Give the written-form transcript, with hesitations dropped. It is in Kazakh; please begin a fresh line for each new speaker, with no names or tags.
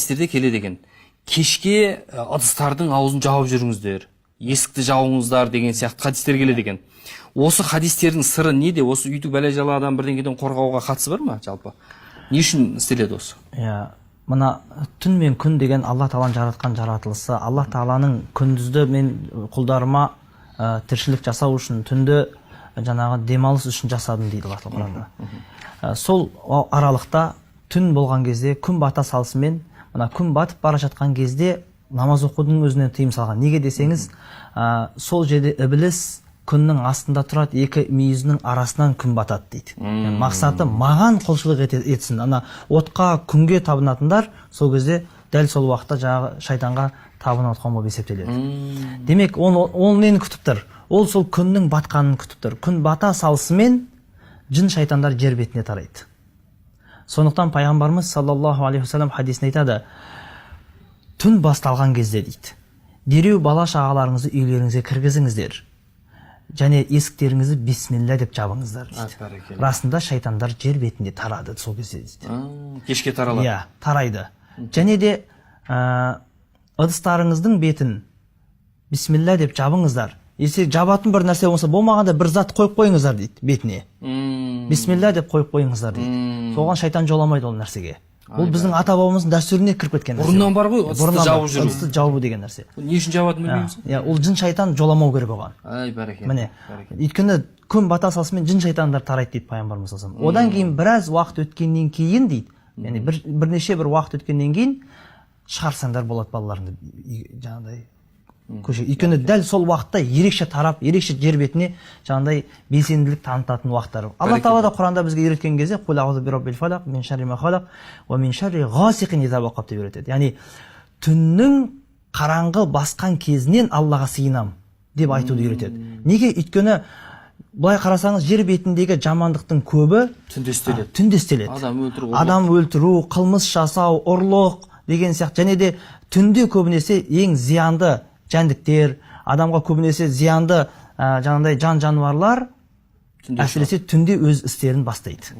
хадистерде келеді екен. Кешке ыдыстардың аузын жауып жүріңіздер, есікті жауыңыздар деген сияқты хадистер келеді екен. Осы хадистердің сыры неде? Осы үйді бәле-жаладан бірдеңеден қорғауға қатысы бар ма жалпы? Не үшін істеледі осы?
Мына түн мен күн деген Алла Тағаланың жаратқан жаратылысы. Алла Тағаланың күндізді мен құлдарыма тіршілік жасау үшін, түнді жаңағы демалыс үшін жасадым дейді Алла Құранда. Сол аралықта түн болған кезде күн бата салысымен, мына күн батып бара жатқан кезде намаз оқудың өзінен тыйым салған. Неге десеңіз, сол жерде ібліс күннің астында тұрады, екі мүйізінің арасынан күн батады дейді. Мақсаты маған құлшылық етсін. Ана отқа, күнге табынатындар сол кезде дәл сол уақытта жаңағы шайтанға табынып отқан болып есептеледі. Демек, ол нені күтіп тұр? Ол сол күннің батқанын күтіп тұр. Күн бата салысымен жын шайтандар жер бетіне тарайды. Сондықтан пайғамбарымыз саллаллаху алейхи вассалам хадисінде айтады, түн басталған кезде дейді, дереу бала шағаларыңызды үйлеріңізге кіргізіңіздер, және есіктеріңізді бисмилля деп жабыңыздар дейді. Расында шайтандар жер бетінде тарады сол кезде дейді.
Кешке таралады.
Иә, тарайды. Және де ыдыстарыңыздың бетін бисмилля деп жабыңыздар. Если жабатын бір нәрсе болса, болмағанда бір зат қойып қойыңыздар дейді бетіне. Бисмилля деп қойып қойыңыздар дейді. Соған шайтан жоламайды ол нәрсеге. Ол біздің ата-бабамыздың дәстүріне кіріп кеткен нәрсе.
Бұрыннан бар ғой, ыдысты жауып жүру.
Ыдысты жабу деген нәрсе.
Не үшін жабатынын білмейміз?
Ол жын шайтан жоламау керек оған.
Ай, бәрекелді.
Міне, өйткені күн бата салысымен жын шайтандар тарайды дейді пайғамбарымыз саллаллаху алейхи вассалам. Одан кейін біраз уақыт өткеннен кейін дейді, яғни бірнеше бір уақыт өткеннен кейін шығарсаңдар болады балаларыңды жаңағыдай көше. Өйткені дәл сол уақытта ерекше тарап, ерекше жер бетіне жаңағыдай белсенділік танытатын уақыттар. Алла Тағала да Құранда бізге үйреткен кезде «Қул аузу бираббил фалақ, мин шарри ма халақ, ва мин шарри ғасиқин иза вақаб» деп үйретеді. Яғни түннің қараңғы басқан кезінен Аллаға сыйынам деп айтуды үйретеді. Неге? Өйткені былай қарасаңыз, жер бетіндегі жамандықтың көбі түнде істеледі. Адам өлтіру, қылмыс жасау, ұрлық деген сияқты. Және де түнде көбінесе ең зиянды жәндіктер, адамға көбінесе зиянды жаңағыдай жан жануарлар әсіресе түнде өз істерін бастайды.